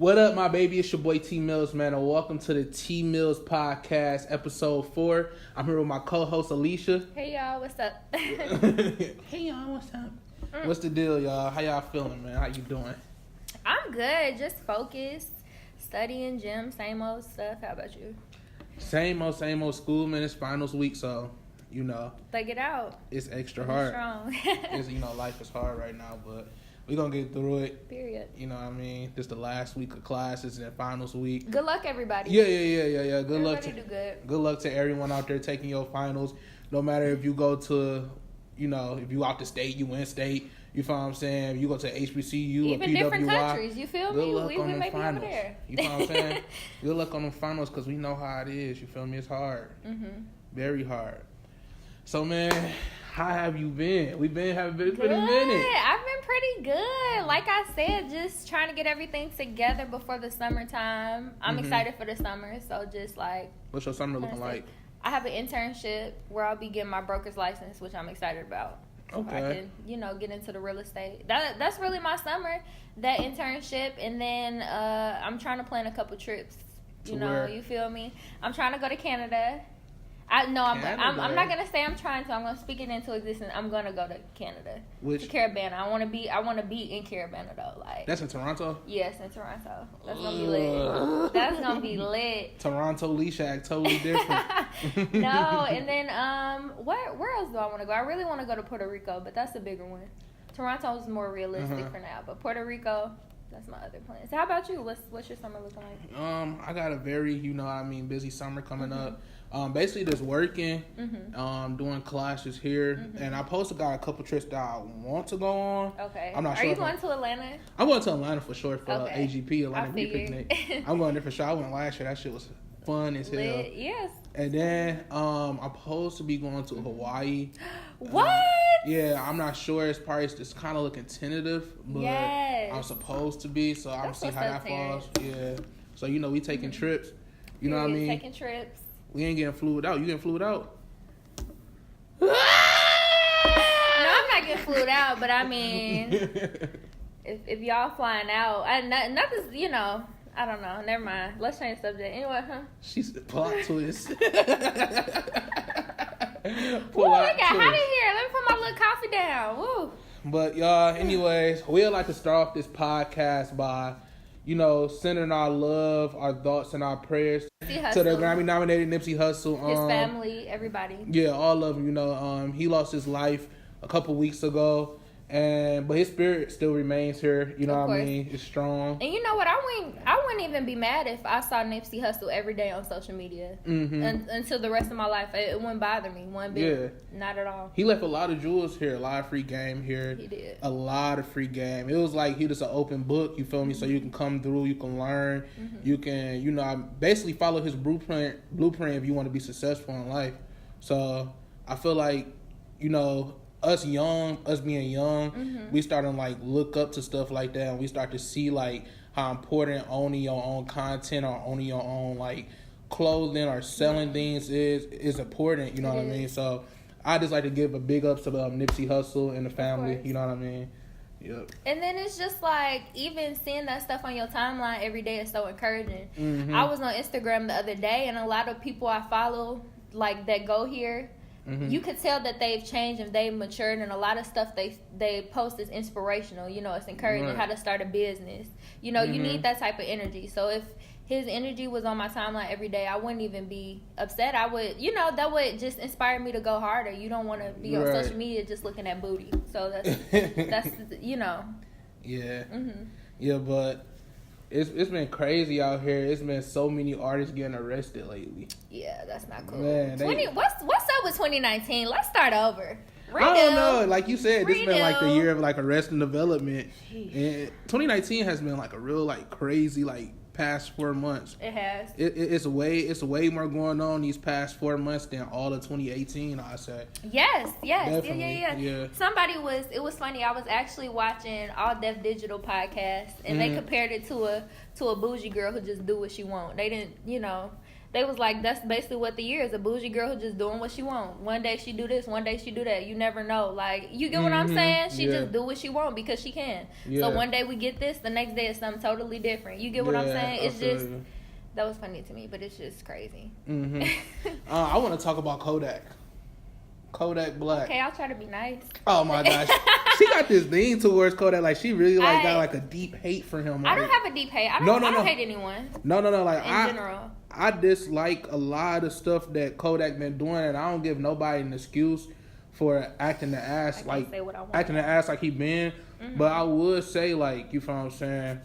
What up, my baby? It's your boy T-Millz, man, and welcome to the T-Millz podcast, episode 4. I'm here with my co-host, Alisha. Hey, y'all. What's up? Hey, y'all. What's up? What's the deal, y'all? How y'all feeling, man? How you doing? I'm good. Just focused. Studying, gym, same old stuff. How about you? Same old school, man. It's finals week, so, you know. Thug it out. It's extra hard. Strong. It's, life is hard right now, but we're going to get through it. Period. You know what I mean? This is the last week of classes and then finals week. Good luck, everybody. Yeah. Good luck do good. Good luck to everyone out there taking your finals. No matter if you go to, if you out the state, you in state. You feel what I'm saying? If you go to HBCU Even or PWI. different countries, you feel good me? Luck we on may them be over finals. there. You feel what I'm saying? Good luck on them finals because we know how it is. You feel me? It's hard. Mm-hmm. Very hard. So, man, how have you been? We've been having been Good. pretty minute. I've been pretty good. Like I said, just trying to get everything together before the summertime. I'm excited for the summer, so just like... What's your summer looking like? I have an internship where I'll be getting my broker's license, which I'm excited about. So Okay. I can, get into the real estate. That's really my summer, that internship. And then I'm trying to plan a couple trips. Where? You feel me? I'm trying to go to Canada. I'm not going to say I'm trying to. I'm going to speak it into existence. I'm going to go to Canada. Which? To Caribana. I want to be in Caribana, though. Like, that's in Toronto? yes, in Toronto. That's going to be lit. That's going to be lit. Toronto, Alisha act totally different. No, and then where else do I want to go? I really want to go to Puerto Rico, but that's a bigger one. Toronto's more realistic for now, but Puerto Rico, that's my other plan. So how about you? What's your summer looking like? I got a very, busy summer coming up. Basically just working, doing classes here, and I posted got a couple trips that I want to go on. Okay. I'm not sure. Are you going to Atlanta? I'm going to Atlanta for sure for AGP, Atlanta I Bee Picnic. I'm going there for sure. I went last year. That shit was fun as hell. Yes. And then I'm supposed to be going to Hawaii. What? Yeah, I'm not sure. It's kind of looking tentative, but yes. I'm supposed to be. So I'm see how that falls. Yeah. So we taking trips. You know what I mean? Taking trips. We ain't getting flued out. You getting flued out? No, I'm not getting flued out, but I mean, if y'all flying out, not this, I don't know. Never mind. Let's change the subject. Anyway, She's the plot twist. Ooh, it got hot in here. Let me put my little coffee down. Woo. But y'all, anyways, we'd like to start off this podcast by, sending our love, our thoughts, and our prayers to the Grammy-nominated Nipsey Hussle. His family, everybody. Yeah, all of them. He lost his life a couple weeks ago. But his spirit still remains here. You know what I mean? It's strong. And you know what? I wouldn't even be mad if I saw Nipsey Hussle every day on social media. Until the rest of my life. It wouldn't bother me one bit. Yeah. Not at all. He left a lot of jewels here. A lot of free game here. He did. A lot of free game. It was like he was an open book. You feel me? So you can come through. You can learn. You can, basically follow his blueprint if you want to be successful in life. So I feel like, us being young, we start to look up to stuff like that, and we start to see how important owning your own content or owning your own clothing or selling things is important. You know what I mean? So I just like to give a big ups to Nipsey Hussle and the family. You know what I mean? Yep. And then it's just even seeing that stuff on your timeline every day is so encouraging. I was on Instagram the other day, and a lot of people I follow that go here. You could tell that they've changed and they've matured, and a lot of stuff they post is inspirational. It's encouraging how to start a business. You need that type of energy. So if his energy was on my timeline every day, I wouldn't even be upset. I would, that would just inspire me to go harder. You don't want to be on social media just looking at booty. So that's Yeah. Yeah, but it's been crazy out here. It's been so many artists getting arrested lately. Yeah, that's not cool. Man, what's up with 2019? Let's start over. I don't know. Like you said, this has been the year of arrest and development. And 2019 has been a real crazy past 4 months. It has. It's way more going on these past 4 months than all of 2018. I say. Yes. Definitely. Yeah. It was funny. I was actually watching All Def Digital podcast, and they compared it to a bougie girl who just do what she want. They didn't, They was like, that's basically what the year is. A bougie girl who just doing what she want. One day she do this, one day she do that. You never know. Like, you get what I'm saying? She just do what she want because she can. So one day we get this, the next day is something totally different. You get what I'm saying? It's just, that was funny to me, but it's just crazy. I want to talk about Kodak. Kodak Black. Okay, I'll try to be nice. Oh my gosh, she got this thing towards Kodak. Like she really got like a deep hate for him. Like, I don't have a deep hate. I don't hate anyone. No. Like in general, I dislike a lot of stuff that Kodak been doing, and I don't give nobody an excuse for acting the ass like he been. But I would say like, you feel what I'm saying?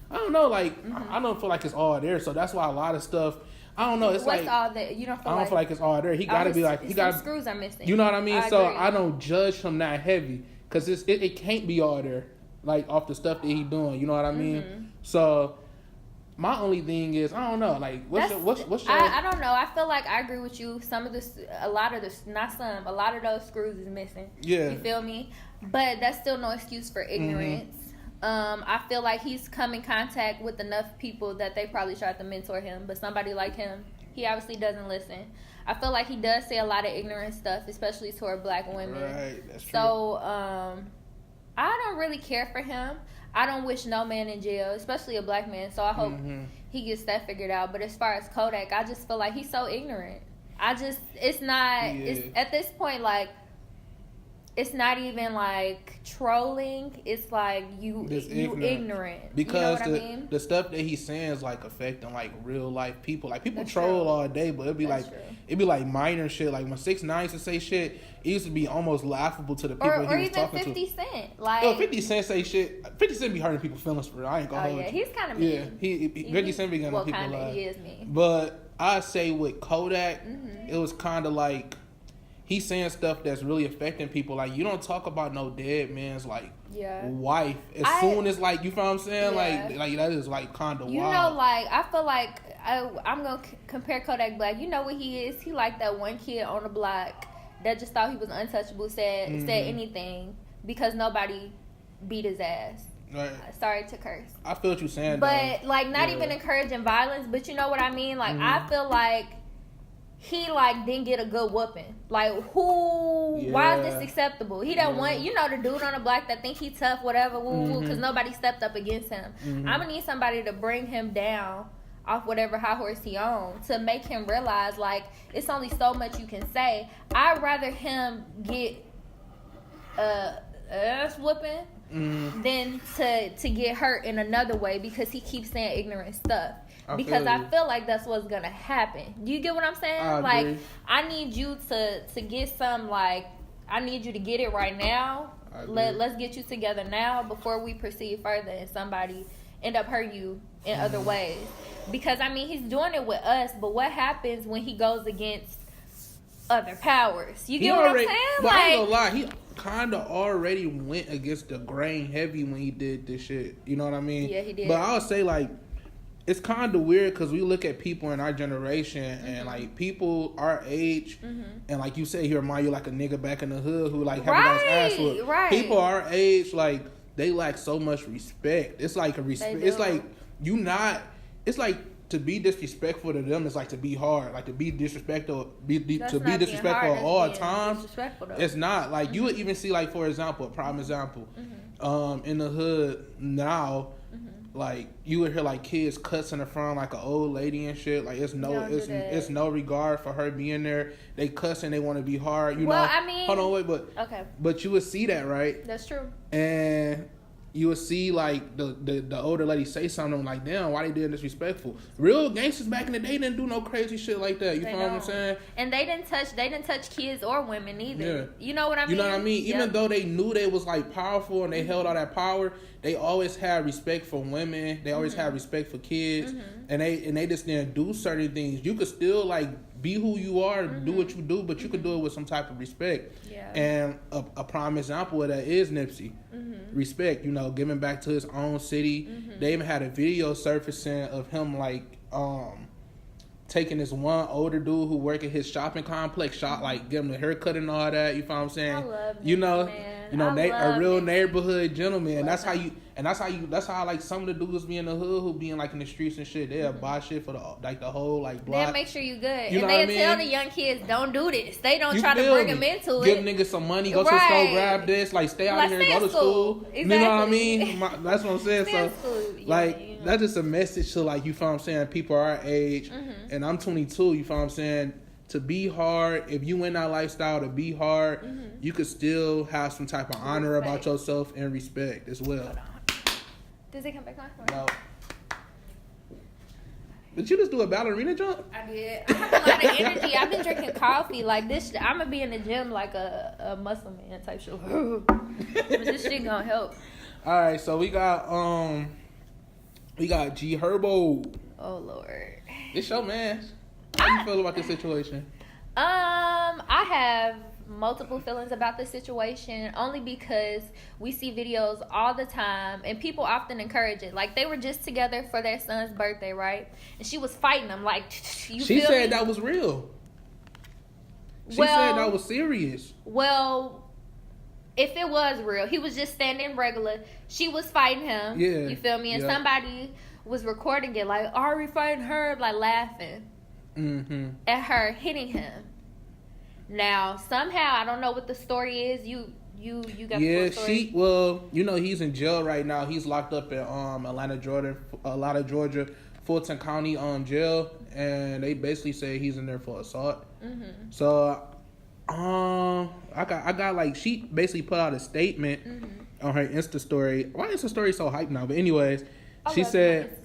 I don't know. Like I don't feel like it's all there. So that's why a lot of stuff. I don't know. It's what's like all that you don't feel. I don't feel like it's all there. He got to be like he got screws are missing. You know what I mean? I so agree. I don't judge him that heavy because it can't be all there, like off the stuff that he doing. You know what I mean? So my only thing is I don't know. Like what's your? I don't know. I feel like I agree with you. A lot of those screws is missing. Yeah. You feel me? But that's still no excuse for ignorance. I feel like he's come in contact with enough people that they probably tried to mentor him, but somebody like him, he obviously doesn't listen. I feel like he does say a lot of ignorant stuff, especially toward black women. Right, that's true. So, I don't really care for him. I don't wish no man in jail, especially a black man. So I hope he gets that figured out. But as far as Kodak, I just feel like he's so ignorant. It's at this point, like, it's not even like trolling. It's like you ignorant. Because you know what I mean? The stuff that he's saying is like affecting like real life people. Like people troll all day, but it'd be like minor shit. Like when 6ix9ine used to say shit, it used to be almost laughable to the people he was talking to. Or even 50 Cent. Like 50 Cent say shit. 50 Cent be hurting people's feelings for real. I ain't gonna hold you. He's kind of mean. Yeah, 50 Cent be getting on people like. He is mean. But I say with Kodak, it was kind of like. He's saying stuff that's really affecting people. Like, you don't talk about no dead man's, like, wife. Soon as, like, you feel what I'm saying? Yeah. Like that is, like, kind of wild. You know, like, I feel like I'm going to compare Kodak Black. You know what he is? He like that one kid on the block that just thought he was untouchable, said anything because nobody beat his ass. Right. Sorry to curse. I feel what you're saying, but, like, not even encouraging violence, but you know what I mean? Like, I feel like he like didn't get a good whooping. Like why is this acceptable? He don't want the dude on the block that think he tough, whatever, because nobody stepped up against him. I'm gonna need somebody to bring him down off whatever high horse he on to make him realize like it's only so much you can say. I'd rather him get ass whooping than to get hurt in another way because he keeps saying ignorant stuff. I feel like that's what's gonna happen. Do you get what I'm saying? Like, I need you to get some, like, I need you to get it right now. Let's get you together now before we proceed further and somebody end up hurting you in other ways. Because, I mean, he's doing it with us, but what happens when he goes against other powers? You get what I'm saying? But I ain't gonna lie, he kind of already went against the grain heavy when he did this shit. You know what I mean? Yeah, he did. But I would say, like, it's kind of weird because we look at people in our generation and like people our age and like you say he remind you like a nigga back in the hood who like having his ass whooped. Right. People our age like they lack so much respect. It's like a respect. It's like it's like to be disrespectful to them is like to be hard. Like to be disrespectful to be disrespectful at all times. It's not like you would even see like for example, a prime example, in the hood now. Like you would hear like kids cussing in front of like an old lady and shit. Like it's no regard for her being there. They cussing, they want to be hard. You know. I mean, hold on, but you would see that, right? That's true. And you would see like the older lady say something like, "Damn, why they did disrespectful?" Real gangsters back in the day didn't do no crazy shit like that. You know what I'm saying? And they didn't touch kids or women either. Yeah. You know what I mean? You know what I mean? Even though they knew they was like powerful and they held all that power, they always had respect for women. They always had respect for kids, and they just didn't do certain things. You could still like be who you are, do what you do, but you could do it with some type of respect. Yeah. And a prime example of that is Nipsey. Respect, giving back to his own city. They even had a video surfacing of him like taking this one older dude who work at his shopping complex, like give him a haircut and all that. You know what I'm saying? I love Nipsey, man. You know, a real neighborhood gentleman. And that's how like some of the dudes be in the hood who be in like in the streets and shit. They'll buy shit for the whole like block. They'll make sure you good. You know and they'll tell the young kids, don't do this. They don't try to bring them into it. Give niggas some money, go to the store, grab this, like stay out of here, go to school. Exactly. You know what I mean? That's what I'm saying. So like that's just a message to like, you feel what I'm saying, people our age, and I'm 22, you feel what I'm saying? To be hard, if you in that lifestyle to be hard, you could still have some type of honor about yourself and respect as well. Does it come back on? No. Did you just do a ballerina jump? I did. I have a lot of energy. I've been drinking coffee. Like this, I'm gonna be in the gym like a muscle man type shit. This shit gonna help. All right, so we got G Herbo. Oh Lord. It's your man. How you feel about this situation? I have multiple feelings about this situation, only because we see videos all the time and people often encourage it. Like, they were just together for their son's birthday, right? And she was fighting him. Like, she said that was real. She said that was serious. Well, if it was real, he was just standing regular. She was fighting him. Yeah. You feel me? And somebody was recording it, like, Ari fighting her, like laughing at her hitting him. Now, somehow, I don't know what the story is. You got the story? He's in jail right now. He's locked up in Atlanta, Georgia, Fulton County jail, and they basically say he's in there for assault. So, I got like, she basically put out a statement on her Insta story. Why is the story so hyped now? But anyways, she said,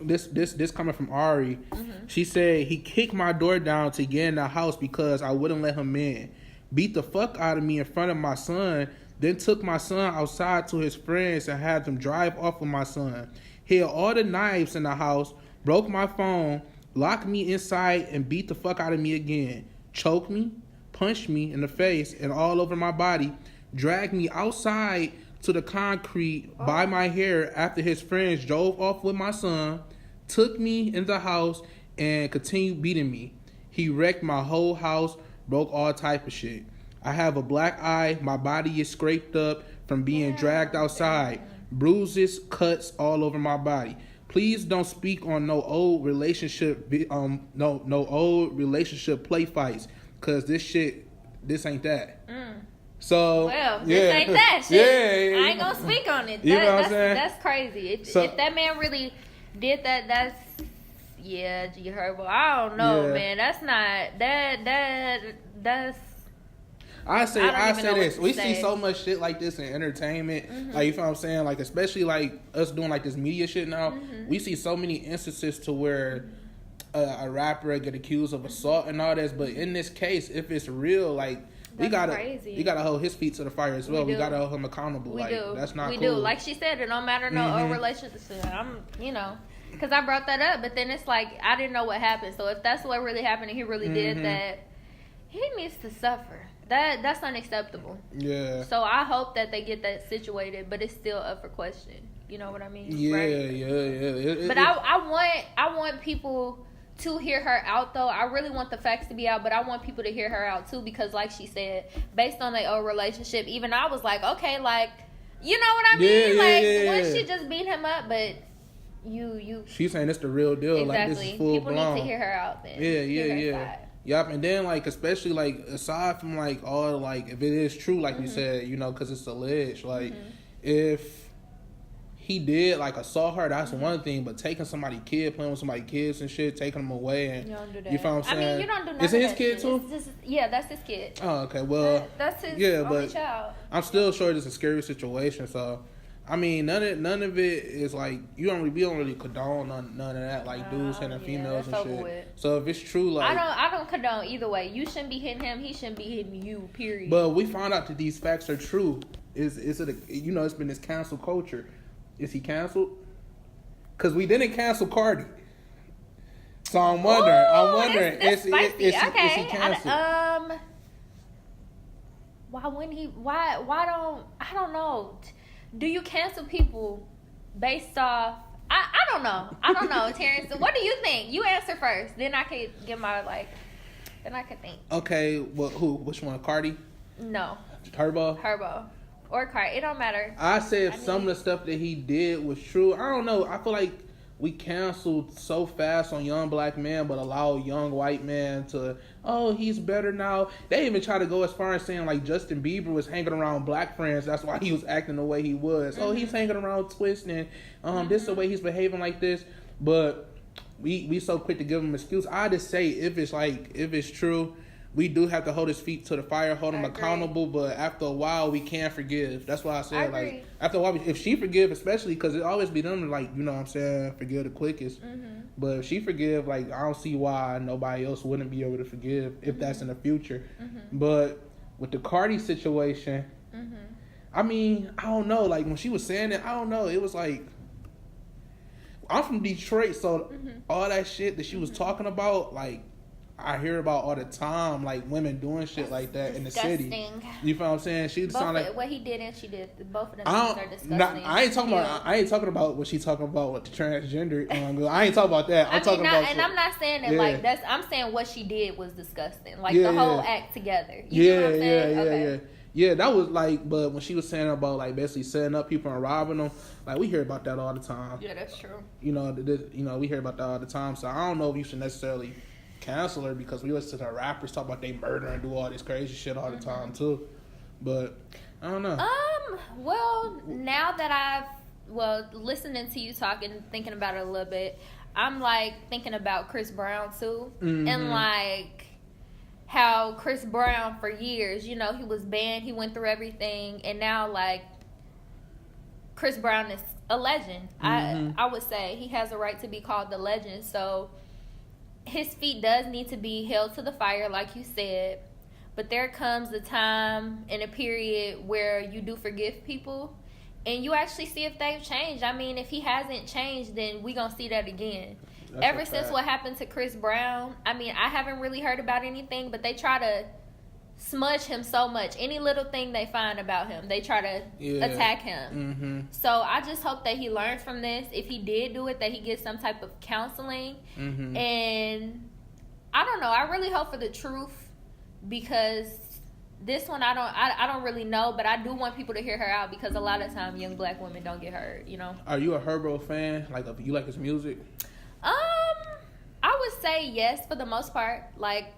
this coming from Ari. She said, he kicked my door down to get in the house because I wouldn't let him in. Beat the fuck out of me in front of my son. Then took my son outside to his friends and had them drive off with my son. Hid all the knives in the house. Broke my phone. Locked me inside and beat the fuck out of me again. Choked me. Punched me in the face and all over my body. Dragged me outside to the concrete by my hair after his friends drove off with my son. Took me in the house and continued beating me. He wrecked my whole house, broke all type of shit. I have a black eye. My body is scraped up from being dragged outside. Bruises, cuts all over my body. Please don't speak on no old relationship, no old relationship play fights, cause this ain't that. So this ain't that shit. Yeah, I ain't gonna speak on it. You know what I'm saying? That's crazy. If that man really did that, that's G Herbo. I don't know, man. That's not that's. I say this. We see so much shit like this in entertainment. Like, you feel what I'm saying? Like, especially like us doing like this media shit now. We see so many instances to where a rapper get accused of assault and all this. But in this case, if it's real, like, we gotta hold his feet to the fire as well. We gotta hold him accountable. That's not cool. We do. Like she said, it don't matter no relationship. Because I brought that up, but then it's like, I didn't know what happened. So if that's what really happened and he really did that, he needs to suffer. That's unacceptable. Yeah. So I hope that they get that situated, but it's still up for question. You know what I mean? Yeah, right? Yeah. But I want people to hear her out, though. I really want the facts to be out, but I want people to hear her out too, because like she said, based on their old relationship, even I was like, okay, like, you know what I mean? Once she just beat him up, but you she's saying it's the real deal. Exactly. Like, this is full people blown. need to hear her out then. Yeah. Yep, and then, like, especially, like, aside from, like, all, like, if it is true, like we said, because it's alleged, like, if he did, like, assault her, that's one thing, but taking somebody's kid, playing with somebody's kids and shit, taking them away, and, you don't do that. You feel what I'm saying? I mean, you don't do nothing. Is it his kid, too? That's his kid. Oh, okay, well, that's his only child. I'm still sure it's a scary situation, so... I mean, none of it is like, we don't really condone none of that, like dudes hitting females and shit. With. So if it's true, like, I don't condone either way. You shouldn't be hitting him. He shouldn't be hitting you. Period. But we found out that these facts are true. Is it? It's been this cancel culture. Is he canceled? Because we didn't cancel Cardi. So I'm wondering, is he canceled? Why wouldn't he? Why don't? I don't know. Do you cancel people based off? I don't know, Terrence. What do you think? You answer first, then I can give my then I can think. Okay, well, who? Which one? Cardi? No. Herbo. Or Cart. It don't matter. I say if some of the stuff that he did was true, I don't know. I feel like we canceled so fast on young black men, but allow young white men to, oh, he's better now. They even try to go as far as saying like Justin Bieber was hanging around black friends. That's why he was acting the way he was. Mm-hmm. Oh, he's hanging around twisting. This is the way he's behaving like this. But we so quick to give him an excuse. I just say if it's true, we do have to hold his feet to the fire, hold him accountable, but after a while, we can forgive. That's why I said, like, after a while, if she forgive, especially, because it always be them, like, you know what I'm saying, forgive the quickest. Mm-hmm. But if she forgive, like, I don't see why nobody else wouldn't be able to forgive if that's in the future. Mm-hmm. But with the Cardi situation, I mean, I don't know. Like, when she was saying it, I don't know. It was like, I'm from Detroit, so all that shit that she was talking about, like, I hear about all the time, like women doing shit like that in the city. You feel what I'm saying? She sound like what he did and she did. Both of them things are disgusting. I ain't talking about what she talking about with the transgender. I ain't talking about that. I'm talking about. And I'm not saying that like that's. I'm saying what she did was disgusting. Like the whole act together. You know what I'm saying? Yeah, that was like, but when she was saying about like basically setting up people and robbing them, like we hear about that all the time. Yeah, that's true. You know, we hear about that all the time. So I don't know if you should necessarily cancel her because we listen to the rappers talk about they murder and do all this crazy shit all the time too. But I don't know. Well, now that listening to you talk and thinking about it a little bit, I'm like thinking about Chris Brown too, and like how Chris Brown for years, you know, he was banned, he went through everything, and now like Chris Brown is a legend. I would say he has a right to be called the legend. So his feet does need to be held to the fire, like you said. But there comes a time in a period where you do forgive people and you actually see if they've changed. I mean, if he hasn't changed, then we gonna see that again. That's ever since what happened to Chris Brown, I mean, I haven't really heard about anything, but they try to smudge him so much. Any little thing they find about him, they try to attack him. So I just hope that he learns from this. If he did do it, that he gets some type of counseling. And I don't know. I really hope for the truth because this one I don't really know, but I do want people to hear her out because a lot of time young black women don't get heard. You know. Are you a Herbo fan? Like, you like his music? I would say yes for the most part. Like,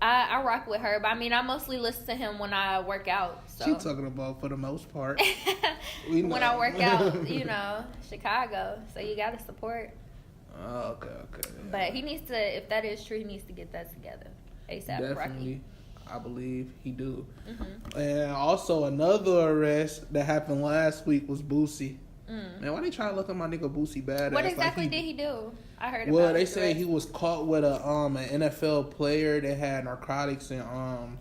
I rock with her, but I mean, I mostly listen to him when I work out. So. She's talking about for the most part. When I work out, you know, Chicago. So you got to support. Okay. But he needs to, if that is true, he needs to get that together ASAP. Definitely. Rocky. I believe he do. And also another arrest that happened last week was Boosie. Man, why they try to look at my nigga Boosie bad? What exactly did he do? I heard about Well, they say he was caught with an NFL player that had narcotics and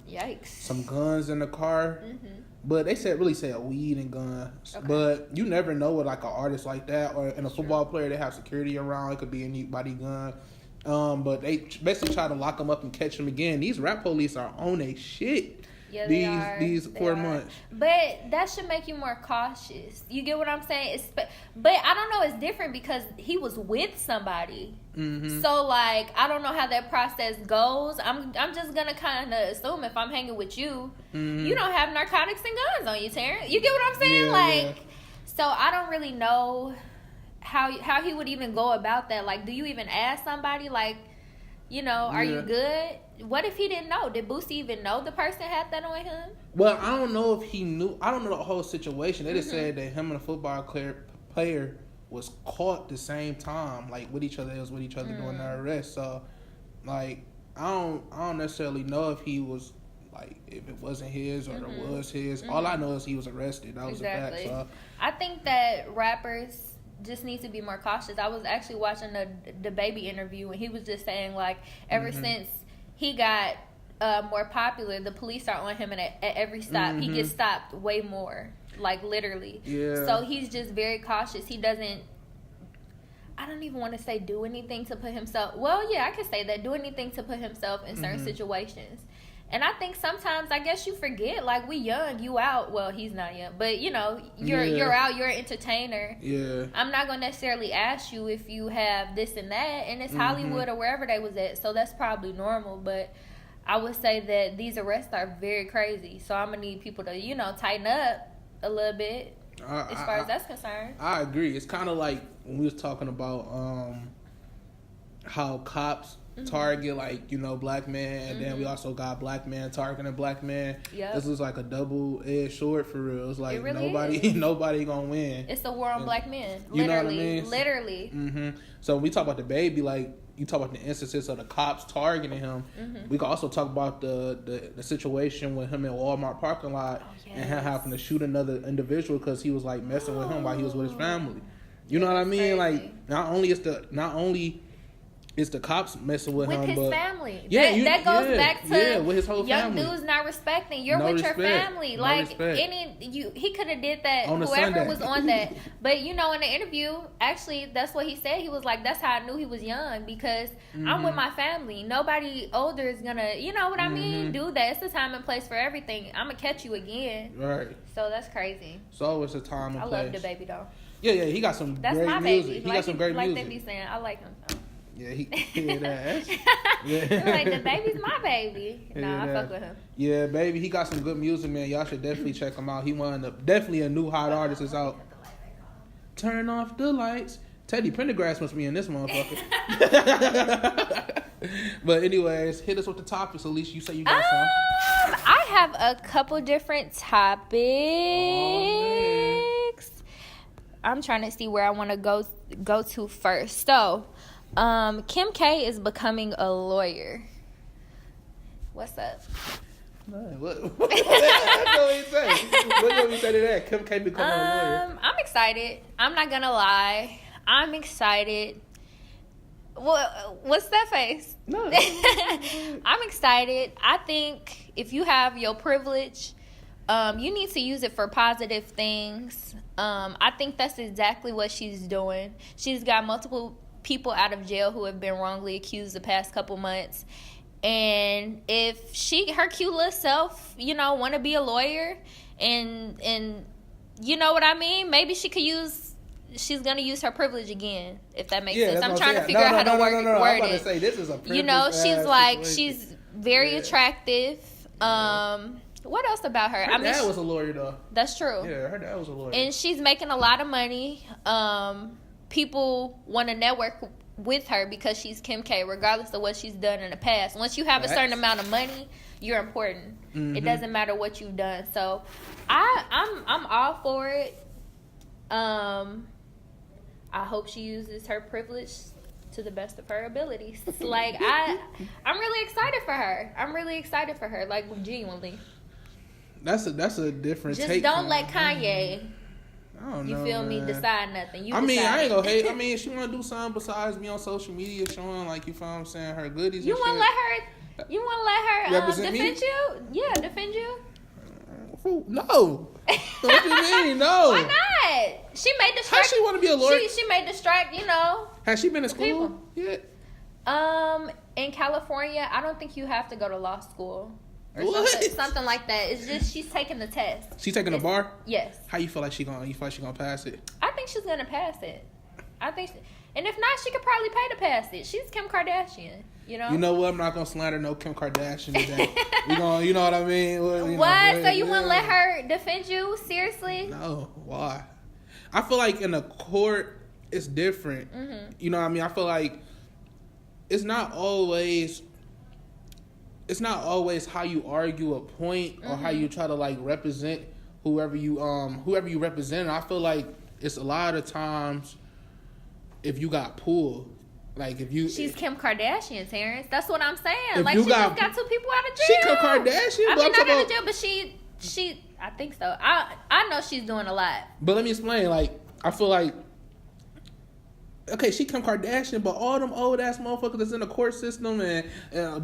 yikes, some guns in the car. But they really said a weed and guns. Okay. But you never know with like an artist like that or in a football player they have security around. It could be anybody gun. But they basically try to lock him up and catch him again. These rap police are on a shit. Yeah, these 4 months. But that should make you more cautious. You get what I'm saying? But I don't know. It's different because he was with somebody. So like I don't know how that process goes. I'm just gonna kind of assume if I'm hanging with you, you don't have narcotics and guns on you, Terrence. You get what I'm saying? So I don't really know how he would even go about that. Like, do you even ask somebody like, you know, are you good? What if he didn't know? Did Boosie even know the person had that on him? Well, I don't know if he knew. I don't know the whole situation. They just said that him and the football player was caught the same time, like with each other. They was with each other during their arrest. So, like, I don't necessarily know if he was like if it wasn't his or it was his. All I know is he was arrested. That was a fact. So. I think that rappers just need to be more cautious. I was actually watching the Baby interview and he was just saying like ever since he got more popular, the police are on him and at every stop he gets stopped way more, like literally. So he's just very cautious. He doesn't, I don't even want to say do anything to put himself, well yeah I can say that, do anything to put himself in certain situations. And I think sometimes, I guess you forget, like, we young, you out. Well, he's not young, but, you know, you're out, you're an entertainer. I'm not going to necessarily ask you if you have this and that, and it's Hollywood or wherever they was at, so that's probably normal. But I would say that these arrests are very crazy. So I'm gonna need people to, tighten up a little bit as far as that's concerned. I agree. It's kind of like when we was talking about how cops target black men, and then we also got black men targeting black men. Yep. This is like a double-edged sword for real. It's like nobody gonna win. It's a war on black men. Literally, you know what I mean? Literally. So when we talk about the baby, you talk about the instances of the cops targeting him. We can also talk about the situation with him in Walmart parking lot and him having to shoot another individual because he was messing with him while he was with his family. You know what I mean? Crazy. Not only is the cops messing with him, his but family. Yeah, that goes back to with his whole young family. dudes not respecting. You're No with respect. your family. No respect. He could have did that. On a Whoever Sunday. was on that, but in the interview, actually, that's what he said. He was like, "That's how I knew he was young because I'm with my family. Nobody older is gonna, you know what I mean, do that. It's a time and place for everything. I'm gonna catch you again." Right. So that's crazy. So it's a time and place. I love the baby though. Yeah, he got some That's great my music. baby. He got some great like music. They be saying, I like him. So. Yeah, he that. Like the baby's my baby. Nah, I fuck with him. Yeah, baby, he got some good music, man. Y'all should definitely check him out. He definitely a new hot artist is out. Turn off the lights. Teddy Pendergrass must be in this motherfucker. But anyways, hit us with the topics. Alisha, you say you got some. I have a couple different topics. I'm trying to see where I want to go to first. So, Kim K is becoming a lawyer. What's up? What do you say? What do you say to that? Kim K becoming a lawyer. I'm excited. I'm not gonna lie. I'm excited. What's that face? No. I'm excited. I think if you have your privilege, you need to use it for positive things. I think that's exactly what she's doing. She's got multiple people out of jail who have been wrongly accused the past couple months. And if her cute little self, want to be a lawyer and you know what I mean? Maybe she's going to use her privilege again, if that makes sense. I'm trying to figure out how to word it. I was about to say, this is a privilege. She's very attractive. What else about her? Her dad was a lawyer, though. That's true. Yeah, her dad was a lawyer. And she's making a lot of money. People want to network with her because she's Kim K, regardless of what she's done in the past. Once you have a certain amount of money, you're important. It doesn't matter what you've done. So I'm all for it. I hope she uses her privilege to the best of her abilities. I'm really excited for her. Like, genuinely. That's a different Just take. don't let Kanye. I don't know, you feel me? man. Decide nothing. I ain't gonna hate. If she wanna do something besides be on social media showing you feel what I'm saying, her goodies. You wanna let her defend you? Yeah, defend you. No. What do you mean? No. Why not? She made the strike. How she want to be a lawyer? She made the strike, Has she been to school? Yeah. In California, I don't think you have to go to law school. Or something like that. It's just she's taking the test. She's taking the bar? Yes. How you feel like she gonna pass it? I think she's gonna pass it. And if not, she could probably pay to pass it. She's Kim Kardashian, You know what? I'm not gonna slander no Kim Kardashian today. We gonna, you know what I mean? What? So you wouldn't let her defend you? Seriously? No. Why? I feel like in a court, it's different. You know what I mean? I feel like it's not always how you argue a point or how you try to represent whoever you represent. I feel like it's a lot of times if you got pulled, she's Kim Kardashian, Terrence. That's what I'm saying. She just got 2 people out of jail. She Kim Kardashian. I mean, not out of jail, but she. I think so. I know she's doing a lot. But let me explain. I feel like. Okay, she Kim Kardashian, but all them old ass motherfuckers that's in the court system and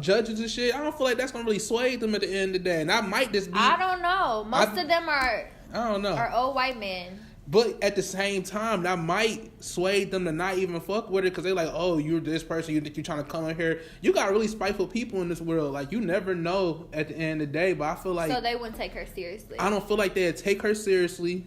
judges and shit, I don't feel like that's gonna really sway them at the end of the day. And that might just be. I don't know. Most of them are. I don't know. Are old white men. But at the same time, that might sway them to not even fuck with it because they're like, oh, you're this person, you're trying to come in here. You got really spiteful people in this world. You never know at the end of the day. But I feel like. So they wouldn't take her seriously. I don't feel like they'd take her seriously.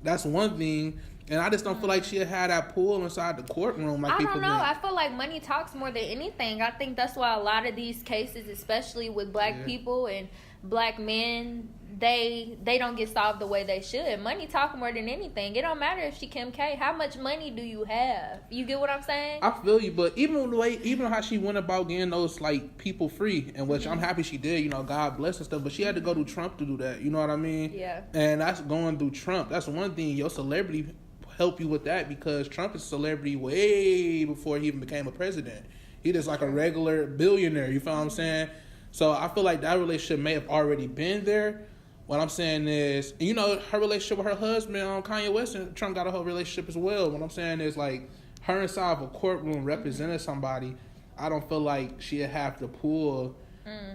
That's one thing. And I just don't feel like she'll have that pull inside the courtroom like people I don't know. think. I feel like money talks more than anything. I think that's why a lot of these cases, especially with black people and black men, they don't get solved the way they should. Money talk more than anything. It don't matter if she Kim K. How much money do you have? You get what I'm saying? I feel you, but even how she went about getting those like people free, and which I'm happy she did. You know, God bless and stuff. But she had to go through Trump to do that. You know what I mean? Yeah. And that's going through Trump. That's one thing. Your celebrity help you with that because Trump is a celebrity way before he even became a president. He just like a regular billionaire. You feel what I'm saying? So I feel like that relationship may have already been there. What I'm saying is, you know, her relationship with her husband, Kanye West, and Trump got a whole relationship as well. What I'm saying is, like, her inside of a courtroom representing somebody, I don't feel like she'd have to pull.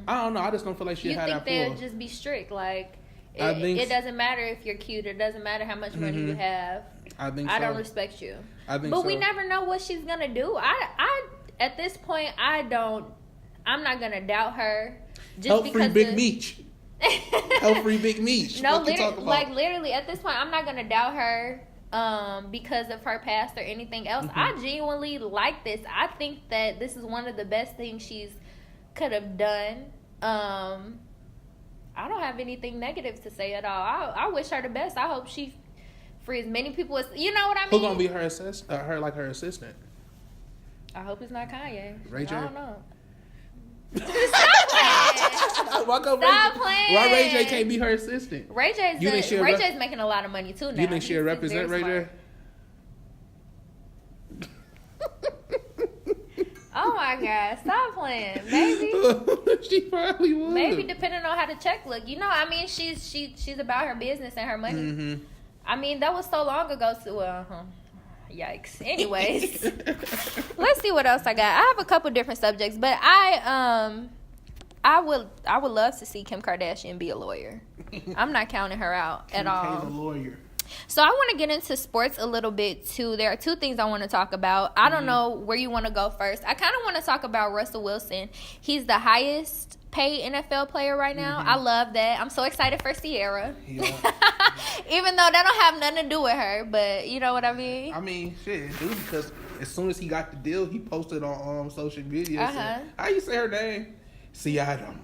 I don't know. I just don't feel like she'd have that pull. You think they'll just be strict? Like, it doesn't matter if you're cute. It doesn't matter how much money you have. I think I don't respect you. But we never know what she's going to do. I at this point, I'm not going to doubt her. Just Help because free Big Meech. Help free Big Meech. No, literally, at this point, I'm not gonna doubt her because of her past or anything else. I genuinely like this. I think that this is one of the best things she's could have done. I don't have anything negative to say at all. I wish her the best. I hope she frees many people as, you know what I mean? Who's gonna be her assistant? Her assistant? I hope it's not Kanye. Ray J? I don't know. Stop playing. Why Ray J can't be her assistant? Ray J's making a lot of money too now. You think she'll represent Ray J? Oh my God! Stop playing, maybe. She probably would. Maybe depending on how the check look. You know, I mean, she's about her business and her money. I mean, that was so long ago. Yikes. Anyways, let's see what else I got. I have a couple different subjects, but I would love to see Kim Kardashian be a lawyer. I'm not counting her out at all. Kim K's a lawyer. So I want to get into sports a little bit too. There are two things I want to talk about. I don't know where you want to go first. I kind of want to talk about Russell Wilson. He's the highest paid NFL player right now. I love that. I'm so excited for Sierra. Yeah. Even though that don't have nothing to do with her, but you know what I mean? I mean, shit, dude, because as soon as he got the deal, he posted on social media. Saying, how you say her name? Seattle.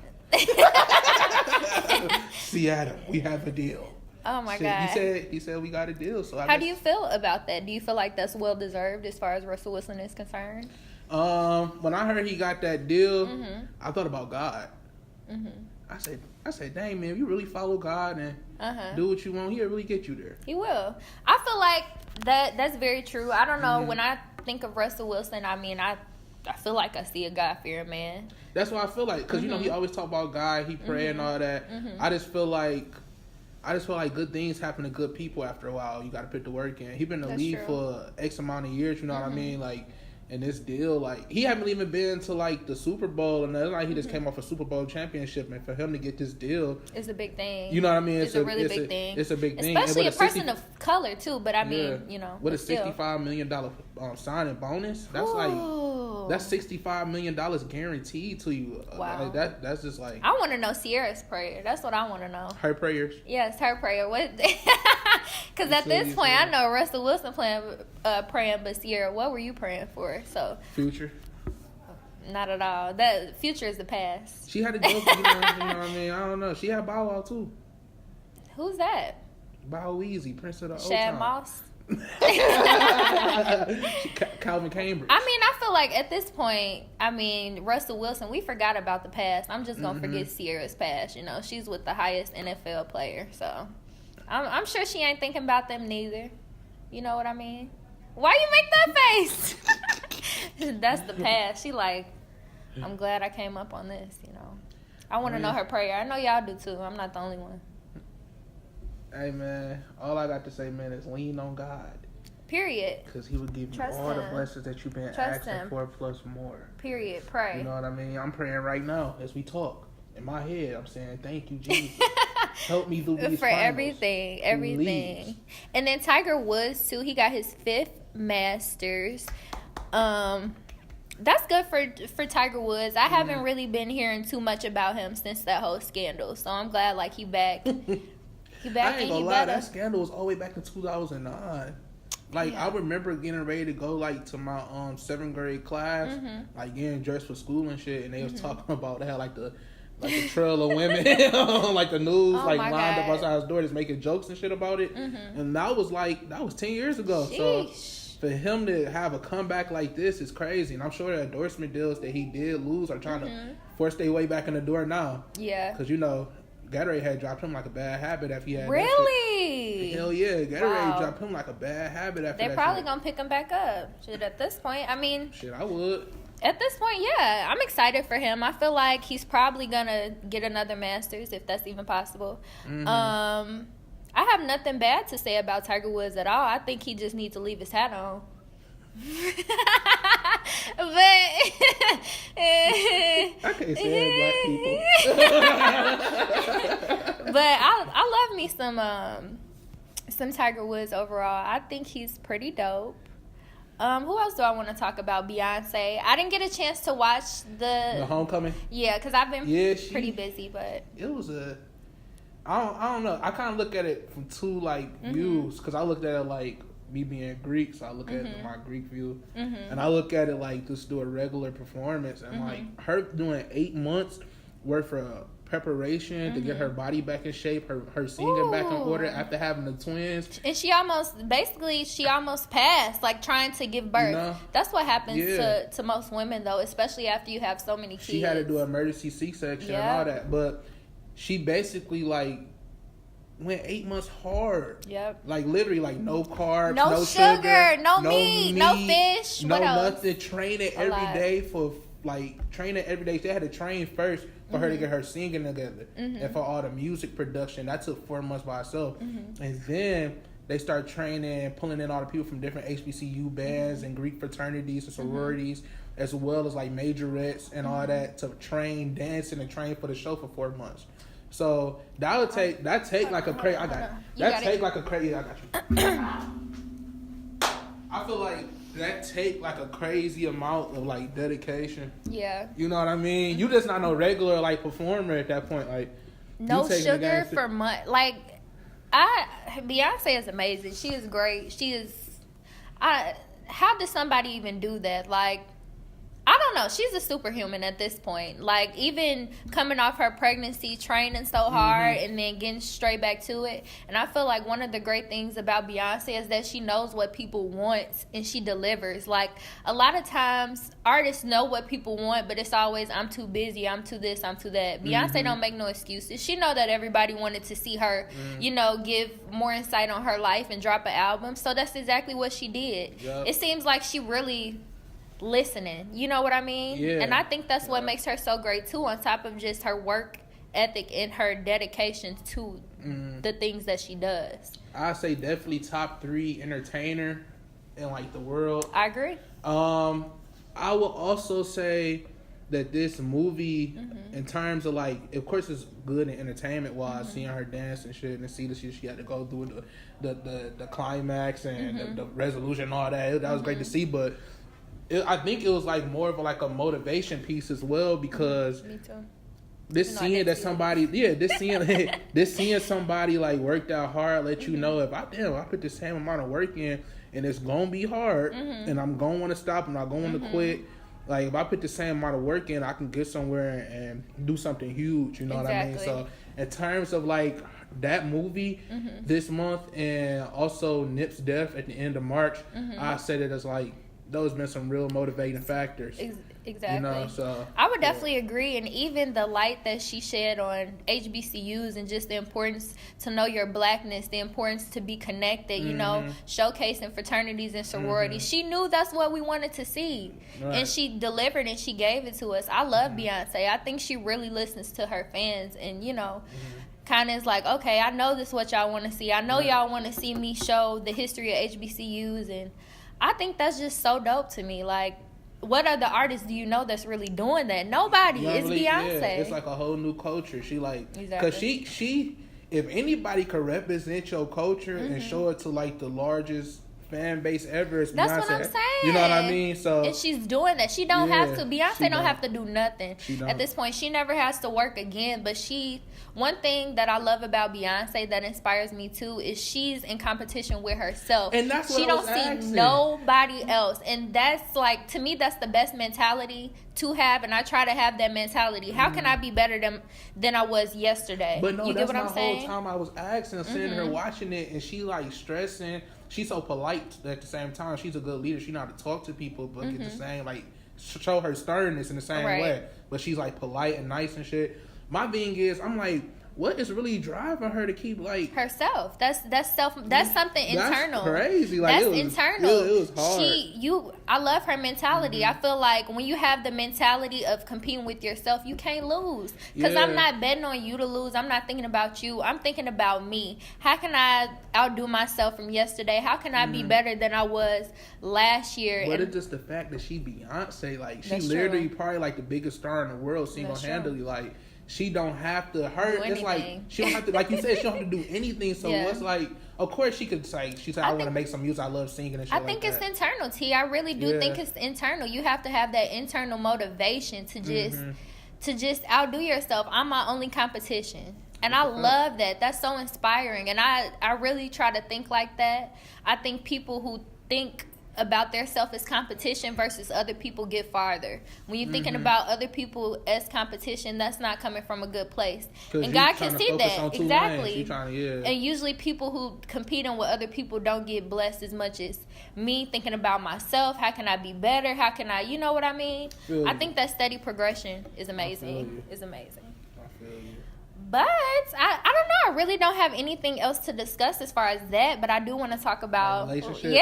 Seattle, we have a deal. Oh my God. He said we got a deal. So how do you feel about that? Do you feel like that's well deserved as far as Russell Wilson is concerned? When I heard he got that deal, I thought about God. I said, dang man, if you really follow God and do what you want, he'll really get you there. He will. I feel like that's very true. I don't know. When I think of Russell Wilson, I mean, I feel like I see a God-fearing man. That's what I feel like, because you know he always talk about God, he pray and all that. I just feel like good things happen to good people after a while. You got to put the work in. He been in the league for X amount of years. You know what I mean? Like, and this deal, like, he haven't even been to like the Super Bowl, and it's like he just came off a Super Bowl championship, and for him to get this deal, it's a big thing. You know what I mean? It's a really big thing. It's a big thing, especially a person of color too. But I mean, you know, with a $65 million signing bonus, that's that's $65 million guaranteed to you. Wow, like that's just like. I want to know Sierra's prayer. That's what I want to know. Her prayers. Yes, her prayer. What? Because at this point, I know Russell Wilson praying, but Sierra, what were you praying for? So future. Not at all. That future is the past. She had a joke, you know what I mean? I don't know. She had Bow Wow too. Who's that? Bow Weezy, Prince of the Old Shad Time. Moss. Calvin Cambridge. I mean, I feel like at this point, Russell Wilson, we forgot about the past. I'm just gonna forget Sierra's past. You know, she's with the highest NFL player, so I'm sure she ain't thinking about them neither. You know what I mean? Why you make that face? That's the past. She like, I'm glad I came up on this. You know, I want to know her prayer. I know y'all do too. I'm not the only one. Hey man, all I got to say, man, is lean on God. Period. Because He will give you all the blessings that you've been asking for plus more. Period. Pray. You know what I mean? I'm praying right now as we talk. In my head, I'm saying, "Thank you, Jesus. Help me through these for everything." And then Tiger Woods too. He got his 5th Masters. That's good for Tiger Woods. I haven't really been hearing too much about him since that whole scandal. So I'm glad like he back. He back. I ain't gonna lie, that scandal was all the way back in 2009. Like, I remember getting ready to go, like, to my 7th grade class, like, getting dressed for school and shit, and they was talking about, they had, like, the trail of women on, like, the news, lined up outside his door, just making jokes and shit about it. And that was 10 years ago. Sheesh. So, for him to have a comeback like this is crazy. And I'm sure the endorsement deals that he did lose are trying to force their way back in the door now. Yeah. Because, Gatorade had dropped him like a bad habit after he had Really? Hell yeah. Gatorade dropped him like a bad habit after that. They're probably going to pick him back up. Shit, at this point, I mean... Shit, I would. At this point, yeah. I'm excited for him. I feel like he's probably going to get another Masters, if that's even possible. I have nothing bad to say about Tiger Woods at all. I think he just needs to leave his hat on. But I can't say black people. But I love me some Tiger Woods overall. I think he's pretty dope. Who else do I want to talk about? Beyonce. I didn't get a chance to watch the Homecoming. Yeah, because I've been pretty busy. But it was I don't know. I kind of look at it from two views, because I looked at it like me being Greek, so I look at it from my Greek view, and I look at it like just do a regular performance, and like her doing 8 months worth of preparation to get her body back in shape, her singing back in order after having the twins, and she almost passed, like trying to give birth. That's what happens to most women, though, especially after you have so many kids. She had to do an emergency C-section and all that, but she basically went 8 months hard. Yep. Like literally, no carbs, no sugar, no meat, no fish, no nothing. Training every day. She had to train first for her to get her singing together, and for all the music production. That took 4 months by itself, and then they start training, pulling in all the people from different HBCU bands and Greek fraternities and sororities, as well as majorettes and all that, to train dancing and train for the show for 4 months. So that would take a crazy. I got you. I feel like that take a crazy amount of dedication. Yeah. You know what I mean? You just not no regular performer at that point. No sugar for months. Beyonce is amazing. She is great. She is. How does somebody even do that? I don't know. She's a superhuman at this point. Even coming off her pregnancy, training so hard, and then getting straight back to it. And I feel like one of the great things about Beyonce is that she knows what people want, and she delivers. A lot of times, artists know what people want, but it's always, I'm too busy, I'm too this, I'm too that. Beyonce don't make no excuses. She know that everybody wanted to see her, give more insight on her life and drop an album. So that's exactly what she did. Yep. It seems like she really... listening, you know what I mean? Yeah. And I think that's what makes her so great too, on top of just her work ethic and her dedication to the things that she does. I'd say definitely top 3 entertainer in the world. I agree. I will also say that this movie, in terms of of course it's good in entertainment wise, seeing her dance and shit, and see the shit she had to go through, the climax and the resolution and all that. That was great to see, but I think it was more of a motivation piece as well, because me too. This seeing somebody worked out hard, let you know, if I put the same amount of work in, and it's gonna be hard, and I'm gonna want to stop, I'm not gonna want to quit. If I put the same amount of work in, I can get somewhere and do something huge. You know what I mean? So in terms of that movie this month, and also Nip's death at the end of March, I said it as those been some real motivating factors. Exactly. So I would definitely agree. And even the light that she shed on HBCUs, and just the importance to know your blackness, the importance to be connected, showcasing fraternities and sororities. She knew that's what we wanted to see. Right. And she delivered, and she gave it to us. I love Beyonce. I think she really listens to her fans, and, kind of is okay, I know this is what y'all want to see. I know y'all want to see me show the history of HBCUs, and I think that's just so dope to me. What other artists do you know that's really doing that? Nobody. It's Beyonce. Yeah, it's a whole new culture. She because she if anybody could represent your culture and show it to the largest fan base ever. It's That's Beyonce. what I'm saying. You know what I mean? So and she's doing that. She don't have to. Beyonce don't have to do nothing at this point. She never has to work again. But one thing that I love about Beyonce that inspires me too is she's in competition with herself. And that's what she don't see nobody else. And that's like, to me, that's the best mentality to have. And I try to have that mentality. How can I be better than I was yesterday? But no, you that's get what my I'm saying? whole time I was asking, sitting her watching it, and she like stressing. She's so polite at the same time. She's a good leader. She know how to talk to people, but get the same, like, show her sternness in the same way. But she's like polite and nice and shit. My thing is, I'm like, what is really driving her to keep like herself? That's something internal. That's crazy. Like, that's internal. It was hard. I love her mentality. I feel like when you have the mentality of competing with yourself, you can't lose. Because I'm not betting on you to lose. I'm not thinking about you. I'm thinking about me. How can I outdo myself from yesterday? How can I be better than I was last year? But it's just the fact that she Beyonce, like, she literally probably like the biggest star in the world single-handedly, like. She don't have to hurt. It's like she don't have to, like you said, she don't have to do anything. So what's like, of course she could say, she said, I want to make some music. I love singing and shit. I think it's internal, T. I really do think it's internal. You have to have that internal motivation to just outdo yourself. I'm my only competition. And I love that. That's so inspiring. And I really try to think like that. I think people who think about their self as competition versus other people get farther. When you're thinking about other people as competition, that's not coming from a good place. And God can see that. Exactly. And usually people who competing with other people don't get blessed as much as me thinking about myself. How can I be better? How can I, you know what I mean? I think that steady progression is amazing. It's amazing. I feel you. But I don't know. I really don't have anything else to discuss as far as that. But I do want to talk about relationships.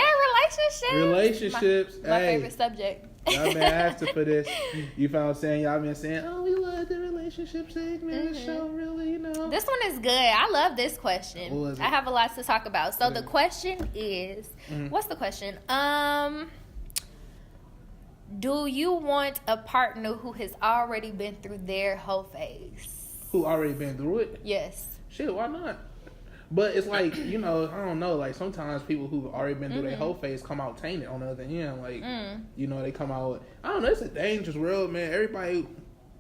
My favorite subject. Y'all been asking for this. You found saying y'all been saying, oh, we love the relationship segment. The show really, you know. This one is good. I love this question. I have a lot to talk about. So the question is, what's the question? Do you want a partner who has already been through their whole phase? Who already been through it? Yes. Shit, why not? But it's like, you know, I don't know. Like, sometimes people who've already been through their whole phase come out tainted on the other end. Like, you know, they come out. I don't know. It's a dangerous world, man. Everybody.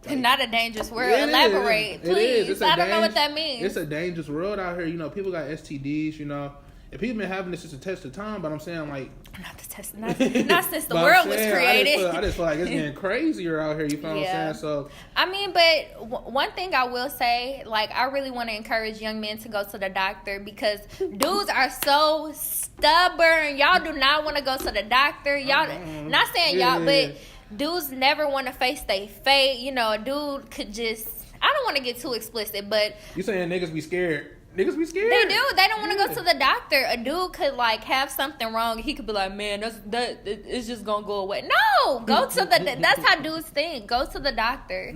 Like, not a dangerous world. Elaborate, please. I don't know what that means. It's a dangerous world out here. You know, people got STDs, you know. And people been having this since the test of time, but I'm saying, like... Not since the world was created. I just feel like it's getting crazier out here, you feel what I'm saying? So, I mean, but one thing I will say, like, I really want to encourage young men to go to the doctor because dudes are so stubborn. Y'all do not want to go to the doctor. Y'all, not saying y'all, but dudes never want to face their fate. You know, a dude could just... I don't want to get too explicit, but... You saying niggas be scared? Niggas be scared. They do. They don't want to go to the doctor. A dude could like have something wrong. He could be like, man, it's just gonna go away. No, go to the. That's how dudes think. Go to the doctor.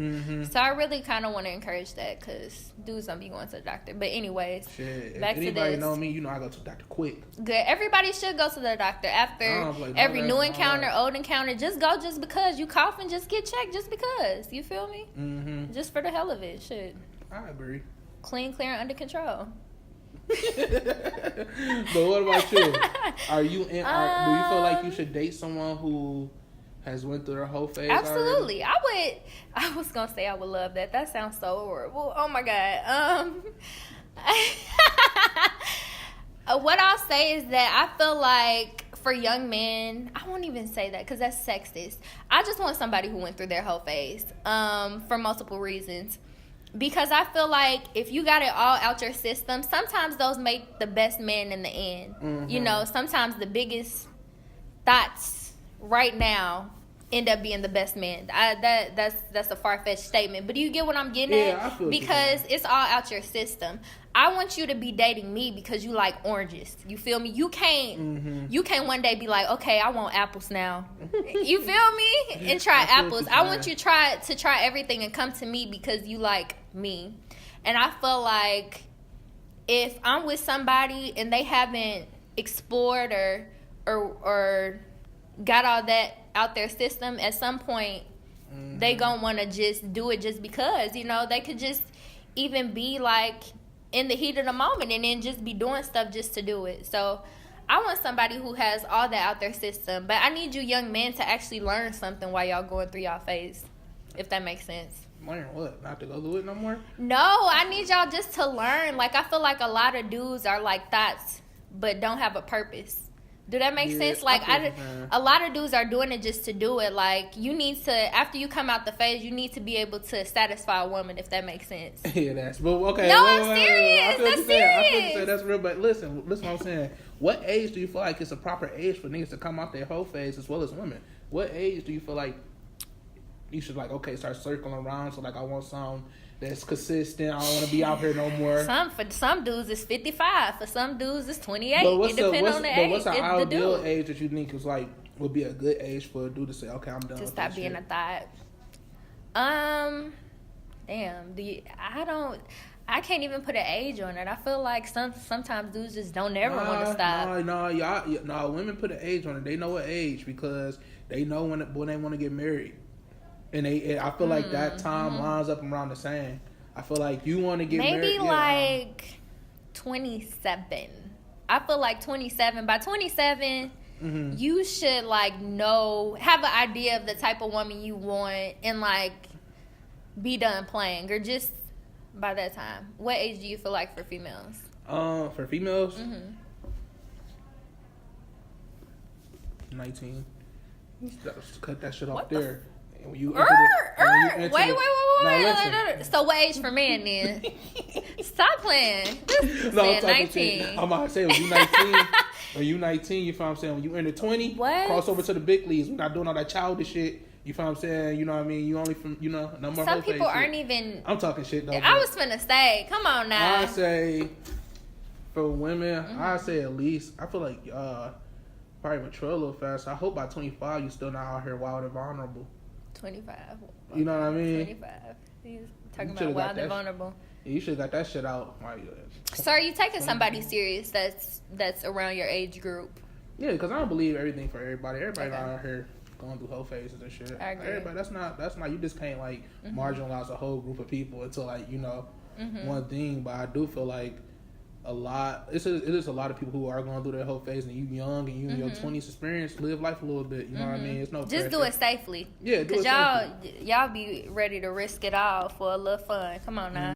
So I really kind of want to encourage that because dudes don't be going to the doctor. But anyways, back to this. Anybody know me, you know I go to the doctor quick. Good. Everybody should go to the doctor after every new encounter, old encounter. Just go, just because you coughing, just get checked, just because. You feel me? Just for the hell of it. Shit. I agree. Clean, clear, and under control. But what about you? Are you in? Do you feel like you should date someone who has went through their whole phase? Absolutely, already? I was gonna say I would love that. That sounds so horrible. Oh my god. What I'll say is that I feel like for young men, I won't even say that because that's sexist. I just want somebody who went through their whole phase. For multiple reasons. Because I feel like if you got it all out your system, sometimes those make the best men in the end. You know, sometimes the biggest thoughts right now end up being the best men. That's a far-fetched statement. But do you get what I'm getting at? I feel because it's all out your system. I want you to be dating me because you like oranges. You feel me? You can't one day be like, okay, I want apples now. You feel me? And try apples. I want you to try everything and come to me because you like me. And I feel like if I'm with somebody and they haven't explored or got all that out their system, at some point they gonna want to just do it just because, you know, they could just even be like in the heat of the moment and then just be doing stuff just to do it. So I want somebody who has all that out their system. But I need you young men to actually learn something while y'all going through y'all phase. If that makes sense. Learn what? Not to go through it no more? No, I need y'all just to learn. Like, I feel like a lot of dudes are like thoughts, but don't have a purpose. Do that make sense? Like, a lot of dudes are doing it just to do it. Like, you need to, after you come out the phase, you need to be able to satisfy a woman, if that makes sense. Yeah, that's, but okay. No, I'm serious. That's serious. I that's real, but listen what I'm saying. What age do you feel like it's a proper age for niggas to come out their whole phase as well as women? What age do you feel like you should, like, okay, start circling around? So, like, I want some that's consistent. I don't want to be out here no more. For some dudes, it's 55. For some dudes, it's 28. It depends on the age. What's the ideal age that you think is like would be a good age for a dude to say, okay, I'm done. To with stop being shit. a thought. Damn. I can't even put an age on it. I feel like sometimes dudes just don't ever want to stop. No, women put an age on it. They know what age because they know when they want to get married. And I feel like that time lines up around the same. I feel like you want to get married. Maybe like 27. I feel like 27. By 27, you should like have an idea of the type of woman you want and like be done playing. Or just by that time. What age do you feel like for females? For females, 19. Cut that shit off there. When you wait. So what age for men then? Stop playing. I'm 19. I'm about to say when you 19, you feel what I'm saying? When you enter 20, cross over to the big leagues. We're not doing all that childish shit. You feel what I'm saying? You know what I mean? You only from, no more. Some people aren't even. I'm talking shit though. I was finna say, come on now. I say for women, I say at least. I feel like probably mature a little fast. I hope by 25 you still not out here wild and vulnerable. 25. You know what I mean? 25. He's talking about wild and vulnerable. You should have got that shit out. So are you taking somebody serious that's around your age group? Yeah, because I don't believe everything for everybody. Everybody not out here going through whole phases and shit. I agree. Everybody, that's not. You just can't like marginalize a whole group of people into like one thing. But I do feel like it is a lot of people who are going through their whole phase, and you young and you in your 20s experience, live life a little bit. You know what I mean? It's no just pressure. do it safely. Yeah, because y'all be ready to risk it all for a little fun. Come on now.